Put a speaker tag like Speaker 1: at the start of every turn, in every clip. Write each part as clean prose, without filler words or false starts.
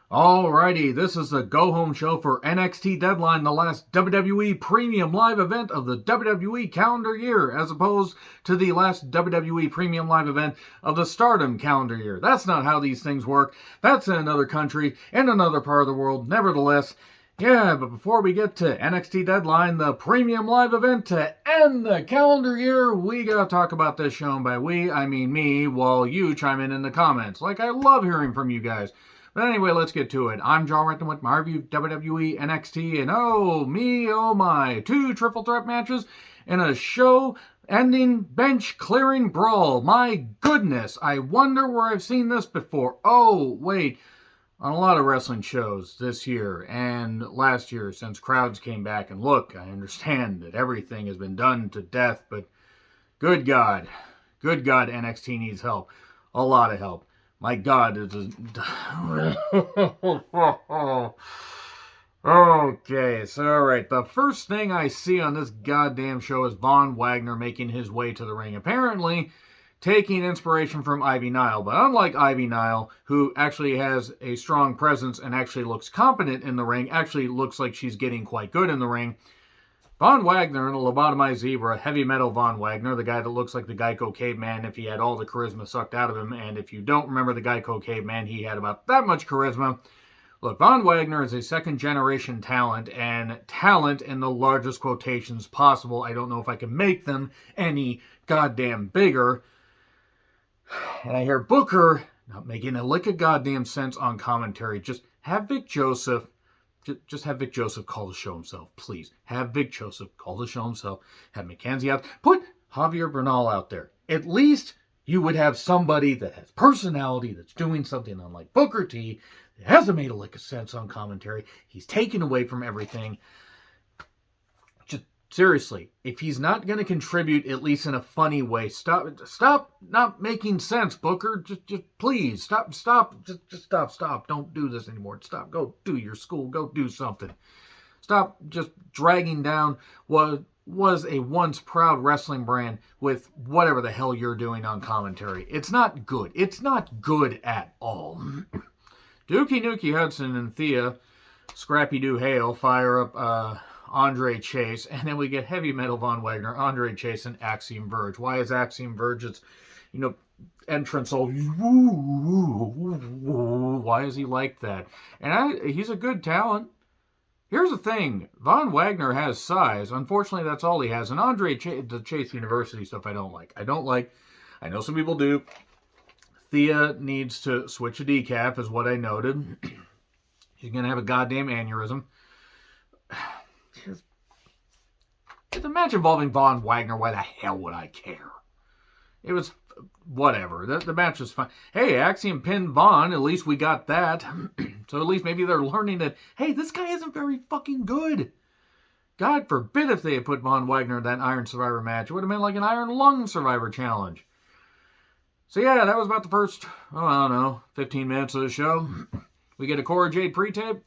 Speaker 1: Alrighty, this is the go-home show for NXT Deadline, the last WWE Premium Live event of the WWE calendar year, as opposed to the last WWE Premium Live event of the Stardom calendar year. That's not how these things work. That's in another country, in another part of the world. Nevertheless, yeah, but before we get to NXT Deadline, the Premium Live event to end the calendar year, we gotta talk about this show, and by we, I mean me, while you chime in the comments. Like, I love hearing from you guys. But anyway, let's get to it. I'm John Renton with my review of WWE NXT, and oh me, oh my, 2 triple threat matches in a show-ending bench-clearing brawl. My goodness, I wonder where I've seen this before. Oh, wait, on a lot of wrestling shows this year and last year since crowds came back. And look, I understand that everything has been done to death, but good God, NXT needs help. A lot of help. My God, it is... Okay, so alright, the first thing I see on this goddamn show is Von Wagner making his way to the ring. Apparently taking inspiration from Ivy Nile, but unlike Ivy Nile, who actually has a strong presence and actually looks competent in the ring, actually looks like she's getting quite good in the ring, Von Wagner, a lobotomized zebra, heavy metal Von Wagner, the guy that looks like the Geico Caveman if he had all the charisma sucked out of him, and if you don't remember the Geico Caveman, he had about that much charisma. Look, Von Wagner is a second-generation talent, and talent in the largest quotations possible. I don't know if I can make them any goddamn bigger. And I hear Booker not making a lick of goddamn sense on commentary. Just have Vic Joseph call the show himself, please. Have Vic Joseph call the show himself. Have Mackenzie out. Put Javier Bernal out there. At least you would have somebody that has personality, that's doing something unlike Booker T, that hasn't made a lick of sense on commentary. He's taken away from everything. Just seriously, if he's not going to contribute, at least in a funny way, stop not making sense, Booker. Just please, stop, just stop. Don't do this anymore. Stop, go do your school, go do something. Stop just dragging down what was a once proud wrestling brand with whatever the hell you're doing on commentary. It's not good. It's not good at all. Dookie Nukie Hudson and Thea, Scrappy Doo Hale, fire up, Andre Chase, and then we get heavy metal Von Wagner, Andre Chase, and Axiom Verge. Why is Axiom Verge's, entrance all, why is he like that? And he's a good talent. Here's the thing, Von Wagner has size. Unfortunately, that's all he has. And Andre the Chase University stuff I don't like. I know some people do. Thea needs to switch a decaf, is what I noted. She's going to have a goddamn aneurysm. It's a match involving Von Wagner. Why the hell would I care? It was whatever. The match was fine. Hey, Axiom pinned Von. At least we got that. So at least maybe they're learning that, hey, this guy isn't very fucking good. God forbid if they had put Von Wagner in that Iron Survivor match. It would have been like an Iron Lung Survivor challenge. So yeah, that was about the first, I don't know, 15 minutes of the show. We get a Cora Jade pre-tape.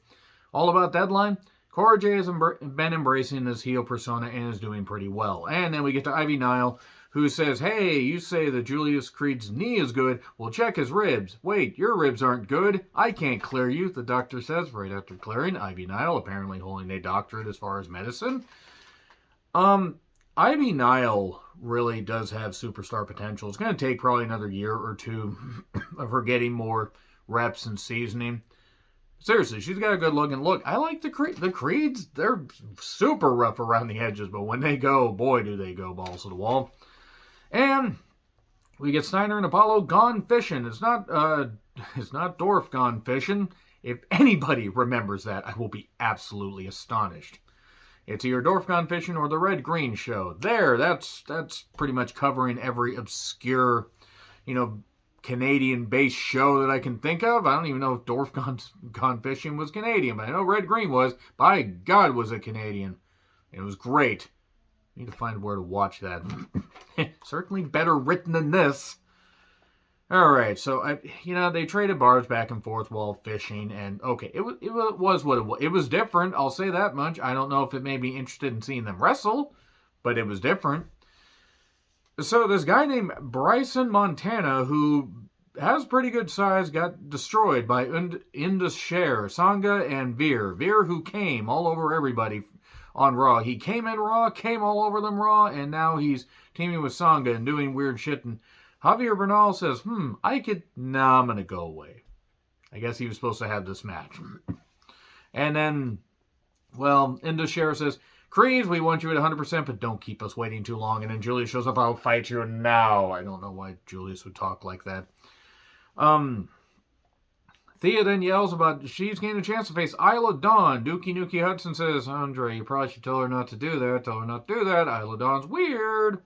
Speaker 1: All about Deadline. Cora Jade has been embracing this heel persona and is doing pretty well. And then we get to Ivy Nile, who says, hey, you say that Julius Creed's knee is good. Well, check his ribs. Wait, your ribs aren't good. I can't clear you, the doctor says right after clearing. Ivy Nile apparently holding a doctorate as far as medicine. Ivy Nile really does have superstar potential. It's going to take probably another year or two of her getting more reps and seasoning. Seriously, she's got a good look. And look, I like the Creeds. They're super rough around the edges, but when they go, boy, do they go balls to the wall. And we get Steiner and Apollo gone fishing. It's not Dorf gone fishing. If anybody remembers that, I will be absolutely astonished. It's either Dorf Gone Fishing or the Red Green Show. There, that's pretty much covering every obscure, Canadian-based show that I can think of. I don't even know if Dorf Gone Fishing was Canadian, but I know Red Green was. By God, was it Canadian. It was great. I need to find where to watch that. Certainly better written than this. Alright, so, they traded bars back and forth while fishing, and, okay, it was what it was. It was different, I'll say that much. I don't know if it made me interested in seeing them wrestle, but it was different. So, this guy named Bryson Montana, who has pretty good size, got destroyed by Indus Sher, Sangha, and Veer. Veer, who came all over everybody on Raw. He came in Raw, came all over them Raw, and now he's teaming with Sangha and doing weird shit. And Javier Bernal says, I'm going to go away. I guess he was supposed to have this match. And then, Indus Sher says, Creed, we want you at 100%, but don't keep us waiting too long. And then Julius shows up, I'll fight you now. I don't know why Julius would talk like that. Thea then yells about she's getting a chance to face Isla Dawn. Dookie Nukie Hudson says, Andre, you probably should tell her not to do that. Tell her not to do that. Isla Dawn's weird.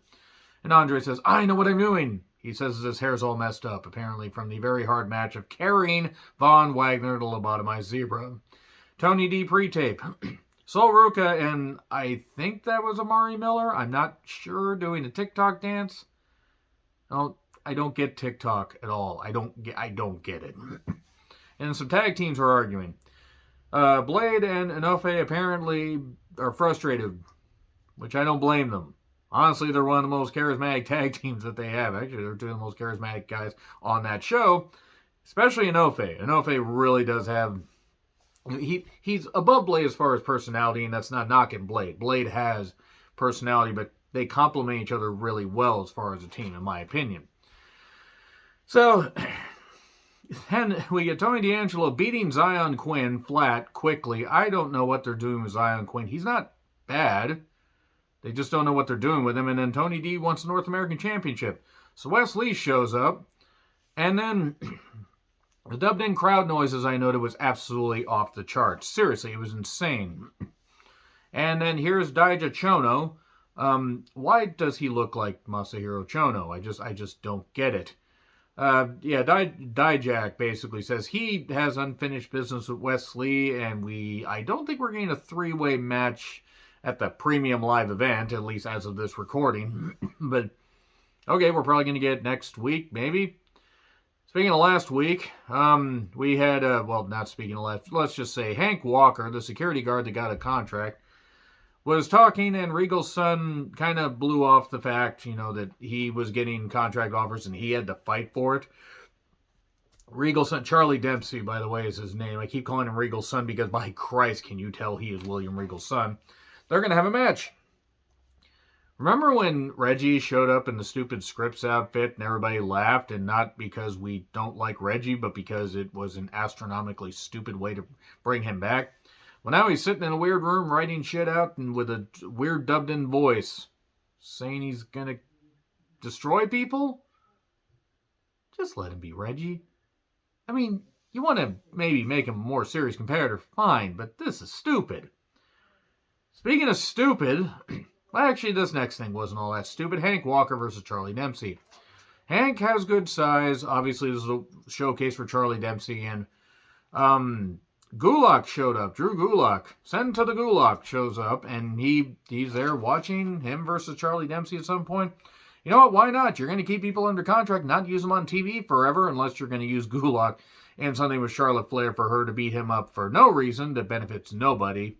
Speaker 1: And Andre says, I know what I'm doing. He says his hair's all messed up, apparently from the very hard match of carrying Von Wagner to lobotomize Zebra. Tony D pre-tape. Sol Ruka and I think that was Amari Miller. I'm not sure, doing a TikTok dance. Oh, I don't get TikTok at all. I don't get it. And some tag teams are arguing. Blade and Inoue apparently are frustrated, which I don't blame them. Honestly, they're one of the most charismatic tag teams that they have. Actually, they're two of the most charismatic guys on that show, especially Inoue. Inoue really does have... He's above Blade as far as personality, and that's not knocking Blade. Blade has personality, but they complement each other really well as far as a team, in my opinion. So, then we get Tony D'Angelo beating Zion Quinn flat quickly. I don't know what they're doing with Zion Quinn. He's not bad. They just don't know what they're doing with him. And then Tony D wants the North American Championship. So Wes Lee shows up, and then... The dubbed-in crowd noise, as I noted, was absolutely off the charts. Seriously, it was insane. And then here's Daija Chono. Why does he look like Masahiro Chono? I just don't get it. Dijak basically says he has unfinished business with Wes Lee, and I don't think we're getting a three-way match at the premium live event, at least as of this recording. But, okay, we're probably going to get it next week, maybe. Speaking of last week, we had, not speaking of last, let's just say Hank Walker, the security guard that got a contract, was talking, and Regal's son kind of blew off the fact, that he was getting contract offers and he had to fight for it. Regal's son, Charlie Dempsey, by the way, is his name. I keep calling him Regal's son because, by Christ, can you tell he is William Regal's son? They're going to have a match. Remember when Reggie showed up in the stupid Scripps outfit and everybody laughed, and not because we don't like Reggie, but because it was an astronomically stupid way to bring him back? Well, now he's sitting in a weird room writing shit out and with a weird dubbed-in voice saying he's going to destroy people? Just let him be Reggie. I mean, you want to maybe make him a more serious competitor, fine, but this is stupid. Speaking of stupid... Well, actually, this next thing wasn't all that stupid. Hank Walker versus Charlie Dempsey. Hank has good size. Obviously, this is a showcase for Charlie Dempsey. And Gulak showed up. Drew Gulak. Send to the Gulak shows up. And he's there watching him versus Charlie Dempsey at some point. You know what? Why not? You're going to keep people under contract, not use them on TV forever, unless you're going to use Gulak and something with Charlotte Flair for her to beat him up for no reason that benefits nobody.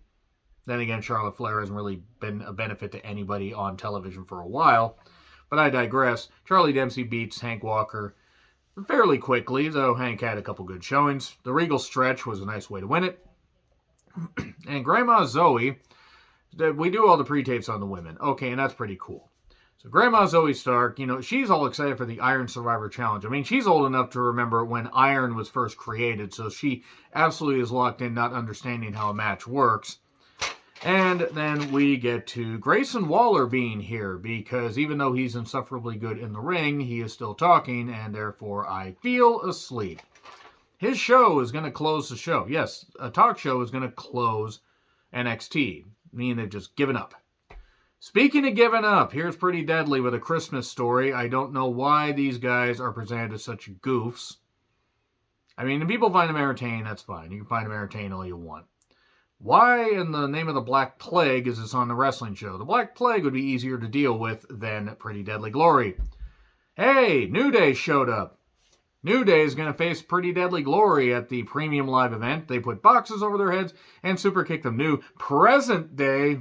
Speaker 1: Then again, Charlotte Flair hasn't really been a benefit to anybody on television for a while. But I digress. Charlie Dempsey beats Hank Walker fairly quickly, though Hank had a couple good showings. The Regal stretch was a nice way to win it. And Grandma Zoe, we do all the pre-tapes on the women. Okay, and that's pretty cool. So Grandma Zoe Stark, she's all excited for the Iron Survivor Challenge. I mean, she's old enough to remember when Iron was first created, so she absolutely is locked in not understanding how a match works. And then we get to Grayson Waller being here, because even though he's insufferably good in the ring, he is still talking, and therefore I feel asleep. His show is going to close the show. Yes, a talk show is going to close NXT, meaning they've just given up. Speaking of giving up, here's Pretty Deadly with a Christmas story. I don't know why these guys are presented as such goofs. I mean, if people find them entertaining, that's fine. You can find them entertaining all you want. Why in the name of the Black Plague is this on the wrestling show? The Black Plague would be easier to deal with than Pretty Deadly Glory. Hey, New Day showed up. New Day is going to face Pretty Deadly Glory at the premium live event. They put boxes over their heads and super kick them. New present day.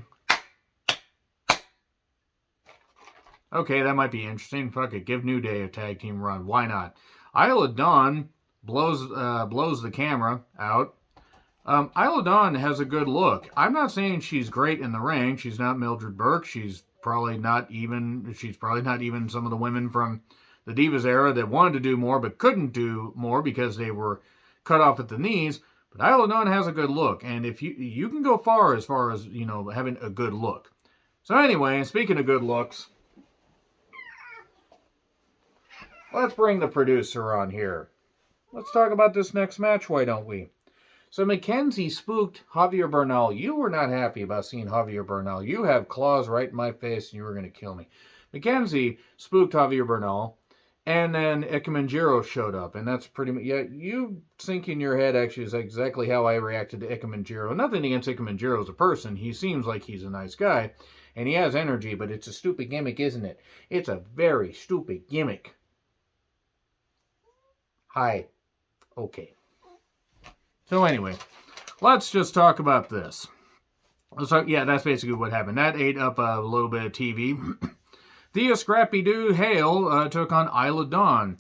Speaker 1: Okay, that might be interesting. Fuck it, give New Day a tag team run. Why not? Isla Dawn blows the camera out. Isla Dawn has a good look. I'm not saying she's great in the ring. She's not Mildred Burke. She's probably not even some of the women from the Divas era that wanted to do more but couldn't do more because they were cut off at the knees. But Isla Dawn has a good look, and if you can go far as having a good look. So anyway, speaking of good looks, let's bring the producer on here. Let's talk about this next match, why don't we? So Mackenzie spooked Javier Bernal. You were not happy about seeing Javier Bernal. You have claws right in my face and you were going to kill me. Mackenzie spooked Javier Bernal, and then Ikemenjiro showed up. And that's pretty much, yeah, you think in your head actually is exactly how I reacted to Ikemenjiro. Nothing against Ikemenjiro as a person. He seems like he's a nice guy. And he has energy, but it's a stupid gimmick, isn't it? It's a very stupid gimmick. Hi. Okay. So anyway, let's just talk about this. So yeah, that's basically what happened. That ate up a little bit of TV. Thea Scrappy Doo Hale took on Isla Dawn.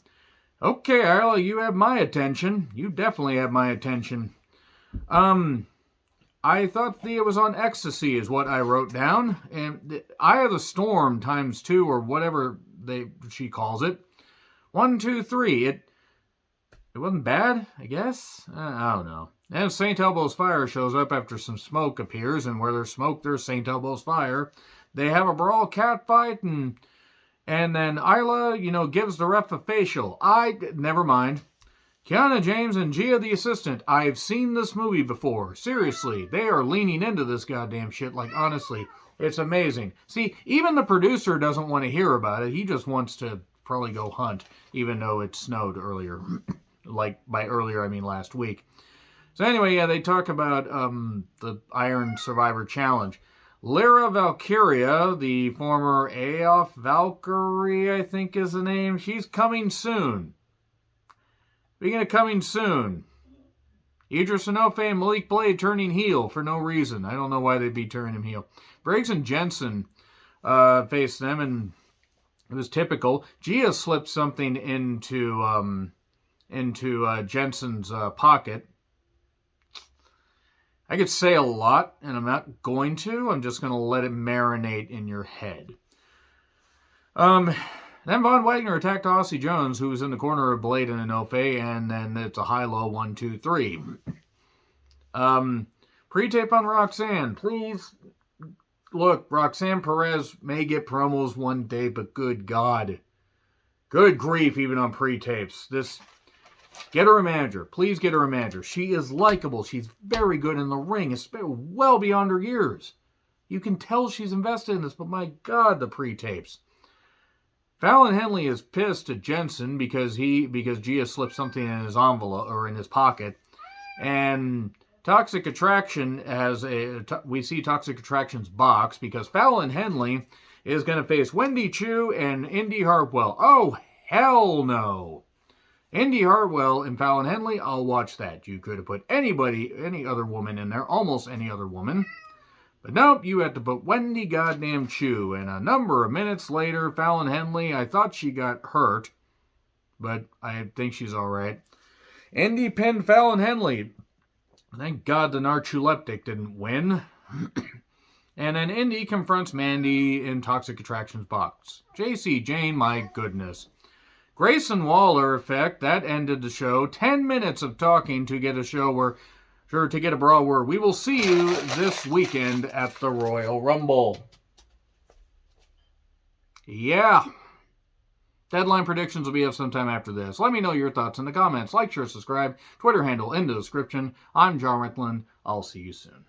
Speaker 1: Okay, Isla, you have my attention. You definitely have my attention. I thought Thea was on ecstasy is what I wrote down. And Eye of the Storm ×2 or whatever she calls it. 1, 2, 3. It wasn't bad, I guess. I don't know. And St. Elbo's Fire shows up after some smoke appears, and where there's smoke, there's St. Elbo's Fire. They have a brawl cat fight, and then Isla, gives the ref a facial. Never mind. Kiana James and Gia the assistant. I've seen this movie before. Seriously, they are leaning into this goddamn shit. Like, honestly, it's amazing. See, even the producer doesn't want to hear about it. He just wants to probably go hunt, even though it snowed earlier. Like, by earlier, I mean last week. So anyway, yeah, they talk about the Iron Survivor Challenge. Lyra Valkyria, the former Aof Valkyrie, I think is the name, she's coming soon. Speaking of coming soon, Idris Enofe and Malik Blade turning heel for no reason. I don't know why they'd be turning him heel. Briggs and Jensen faced them, and it was typical. Gia slipped something into Jensen's pocket. I could say a lot, and I'm not going to. I'm just going to let it marinate in your head. Then Von Wagner attacked Aussie Jones, who was in the corner of Blade and Enofe, and then it's a high-low 1, 2, 3. Pre-tape on Roxanne. Please, look, Roxanne Perez may get promos one day, but good God. Good grief, even on pre-tapes. Get her a manager. Please get her a manager. She is likable. She's very good in the ring. It's well beyond her years. You can tell she's invested in this, but my God, the pre-tapes. Fallon Henley is pissed at Jensen because Gia slipped something in his envelope or in his pocket, and Toxic Attraction we see Toxic Attraction's box because Fallon Henley is going to face Wendy Chu and Indy Hartwell. Oh hell no! Indy Hartwell and Fallon Henley, I'll watch that. You could have put any other woman in there, almost any other woman. But nope, you had to put Wendy goddamn Chu. And a number of minutes later, Fallon Henley, I thought she got hurt, but I think she's alright. Indy pinned Fallon Henley. Thank God the Narchuleptic didn't win. And then Indy confronts Mandy in Toxic Attraction's box. JC Jane, my goodness. Grayson Waller effect, that ended the show. 10 minutes of talking to get a brawl where we will see you this weekend at the Royal Rumble. Yeah. Deadline predictions will be up sometime after this. Let me know your thoughts in the comments. Like, share, subscribe. Twitter handle in the description. I'm John Rickland. I'll see you soon.